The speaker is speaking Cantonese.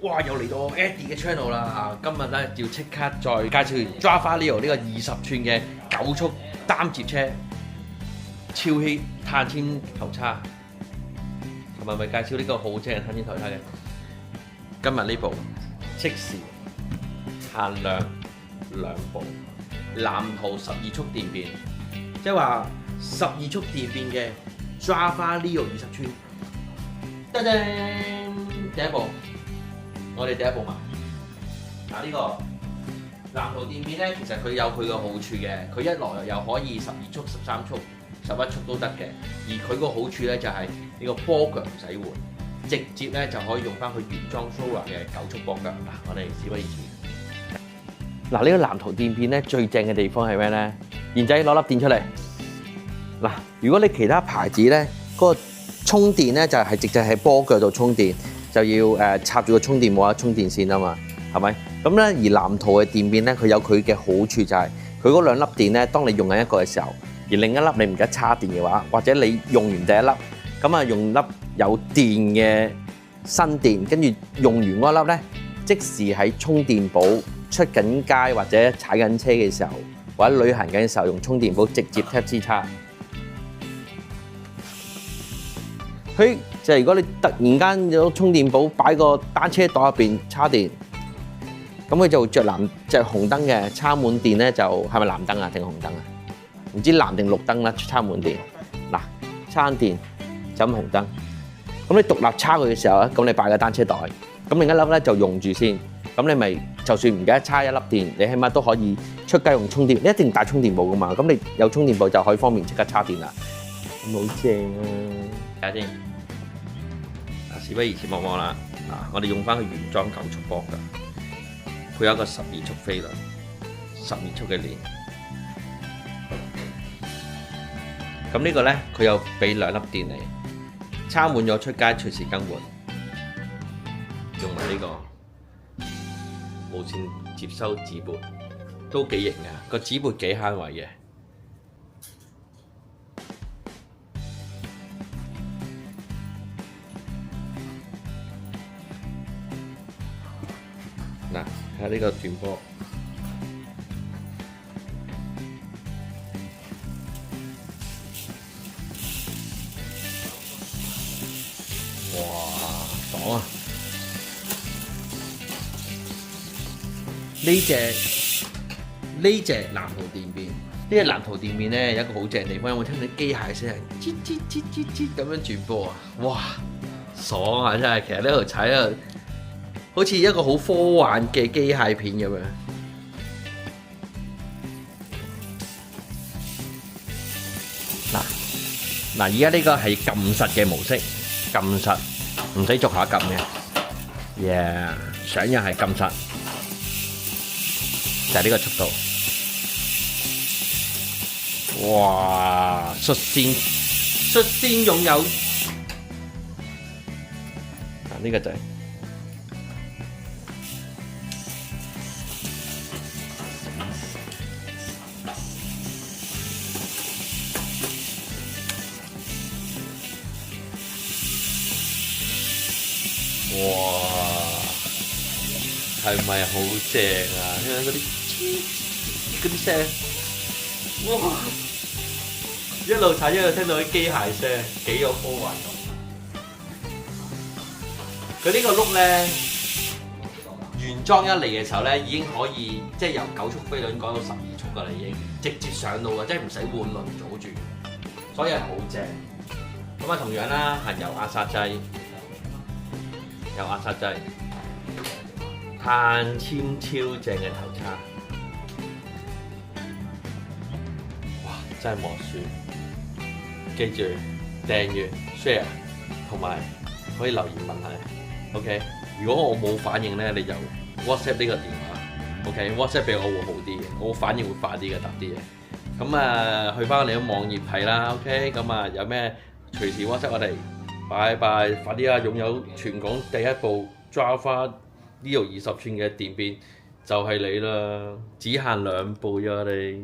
哇！又嚟到 Eddie 嘅 channel 啦，今日咧要即刻再介紹 Java Leo 呢個20寸嘅9速單節車，超 hit 碳纖頭叉，同埋咪介紹呢個好正嘅碳纖頭叉嘅。今日呢部即時限量2部，藍圖12速電變，即係話12速電變嘅 Java Leo 20寸。噔噔，第一部，我哋第一部買。嗱，呢個藍圖電變咧，其實佢有佢嘅好處嘅，佢一來又可以12速、13速、11速都得嘅，而佢個好處咧就係呢個波腳唔使換，直接咧就可以用翻佢原裝 Sora 嘅9速波腳。嗱，我哋事不宜遲。嗱，呢個藍圖電變咧最正嘅地方係咩咧？賢仔攞粒電出嚟。嗱，如果你其他牌子咧嗰個充電咧就係直接喺波腳度充電，就要插住個充電冇得充電線啊嘛，係咪？咁咧而藍圖嘅電變咧，佢有佢嘅好處就係佢嗰兩粒電咧，當你用緊一個嘅時候，而另一粒你唔記得插電嘅話，或者你用完第一粒，咁啊用粒有電嘅新電，跟住用完嗰粒咧，即時喺充電寶出緊街或者踩緊車嘅時候，或者旅行緊嘅時候，用充電寶直接 Type-C 插。佢就係如果你突然間有充電寶擺個單車袋入邊插電，咁佢就着紅燈嘅，插滿電咧就係咪藍燈啊定紅燈啊？唔知藍定綠燈啦，插滿電。嗱，插電就咁紅燈。咁你獨立插佢嘅時候咧，咁你擺個單車袋，咁另一粒咧就用住先。咁你咪就算唔記得插一粒電，你起碼都可以出街用充電。你一定帶充電寶噶嘛，咁你有充電寶就可以方便即刻插電啦。咁好正啊！睇下先。事不宜遲，望望啦。嗱，我哋用翻佢原裝9速波㗎，佢有一個12速飛輪，12速嘅鏈。咁呢個咧，佢又俾2粒電你，插滿咗出街隨時更換。用埋呢個無線接收指撥，都幾型㗎，個指撥幾慳位嘅。嗱，睇下呢個斷波，哇，爽啊！呢隻藍圖電變，呢隻藍圖電變咧有一個好正地方，有冇聽到啲機械聲？吱吱吱吱吱咁樣轉波啊！哇，爽啊！真係，其實呢度踩啊〜好似一個好科幻嘅機械片咁樣。嗱，而家呢個係撳實嘅模式，撳實唔使逐下撳嘅。Yeah， 想又係撳實，就係呢個速度。哇！率先擁有呢個就係。哇，係咪好正啊？聽下嗰啲聲，哇！一路踩一路聽到啲機械聲，幾有科幻感。佢呢個轆咧，原裝一嚟嘅時候咧，已經可以即係由9速飛輪改到12速㗎啦，已經直接上路㗎，即係唔使換輪組住，所以係好正。咁啊，同樣啦，係有壓煞掣。有壓煞掣，碳纖超正嘅頭叉，哇！真係莫輸。記住訂閱、share 同埋可以留言問下。OK， 如果我冇反應咧，你就 WhatsApp 呢個電話。OK，WhatsApp 俾我會好啲嘅，我反應會快啲嘅，答啲嘢。咁啊，去翻我哋嘅網頁睇啦。OK，咁啊，有咩隨時 WhatsApp 我哋。拜拜！快啲啊！擁有全港第一部 Java Leo 20寸嘅電變就係你啦，只限2部啫，我哋。